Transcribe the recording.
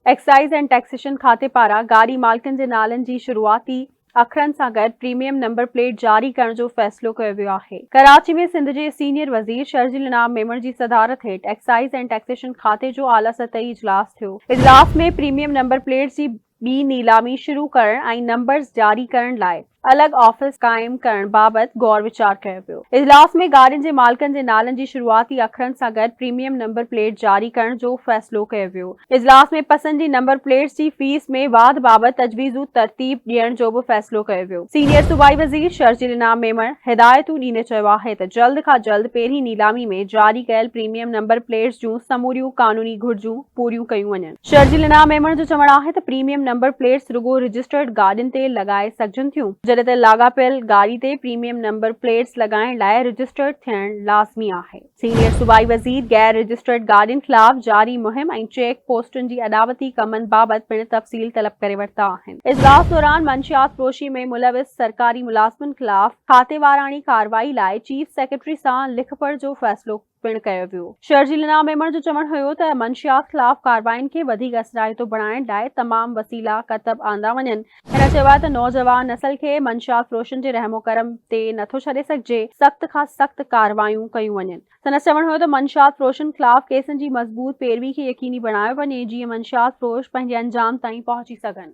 Exercise and taxation खाते पारां गाड़ी मालिकनि जे नालनि जी शुरूआती अखरनि सां गॾु प्रीमियम नंबर प्लेट जारी करण जो फ़ैसिलो कयो वियो आहे। कराची में सिंध जे सीनियर वज़ीर शर्जील इनाम मेमण जी सदारत हेठि एक्साइज़ एंड टैक्सेशन खाते जो आला सतही इजलास थियो। इजलास में प्रीमियम नंबर प्लेट जी ॿी नीलामी शुरू करण ऐं नंबर्स जारी करण लाइ अलॻि ऑफिस क़ाइम करण बाबति गौर विचार कयो वियो। इजलास में गाॾियुनि जे मालिकनि जे नालनि जी शुरूआती अखरनि सां गॾु प्रीमियम नंबर प्लेट जारी करण जो फ़ैसिलो कयो वियो। इजलास में पसंद जी नंबर प्लेट्स जी फीस में वाध बाबति तजवीज़ू तरतीब ॾियण जो बि फ़ैसिलो कयो वियो। सीनियर सूबाई वज़ीर शर्जील इनाम मेमण हिदायतूं ॾींदे चयो आहे त जल्द खां जल्द पहिरीं नीलामी में जारी कयल प्रीमियम नंबर प्लेट्स जूं समूरियूं कानूनी घुरिजूं पूरियूं कयूं वञनि। शर्जील इनाम मेमण जो चवणु आहे त प्रीमियम नंबर प्लेट्स रुॻो रजिस्टर्ड गाॾियुनि ते लॻाए सघजनि थियूं, जॾहिं त लाॻापियल गाॾी ते प्रीमियम नंबर प्लेट्स लॻाइण लाइ रजिस्टर्ड थियण लाज़मी आहे। सीनियर सूबाई वज़ीर गैर रजिस्टर्ड गाॾियुनि ख़िलाफ़ जारी मुहिम ऐं चेक पोस्टुनि जी अदावती कमनि बाबति पिणु तफ़सील तलब करे वरिता आहिनि। इजलास दौरान मंशियात फ़रोशी में मुलविस सरकारी मुलाज़िमनि ख़िलाफ़ खातेवाराणी कार्रवाई लाइ चीफ सेक्रेटरी सां लिखपढ़ जो फ़ैसिलो पिणु कयो वियो। शर्जील इनाम मेमण जो चवणु हुयो त मंशियात ख़िलाफ़ कार्रवाइनि खे वधीक असराइतो बणाइण लाइ तमाम वसीला कतब आंदा वञनि। हिन चयो आहे त नौजवान नस्ल खे मंशियात फ़रोशनि जे रहमो करम ते नथो छॾे सघिजे, सख़्त खां सख़्त कार्रवायूं कयूं वञनि। संदसि चवणु हुयो त मंशियात फ़रोशनि ख़िलाफ़ केसनि जी मज़बूत पैरवी खे यकीनी बणायो वञे, जीअं मंशियात फ़रोश पंहिंजे अंजाम ताईं पहुची सघनि।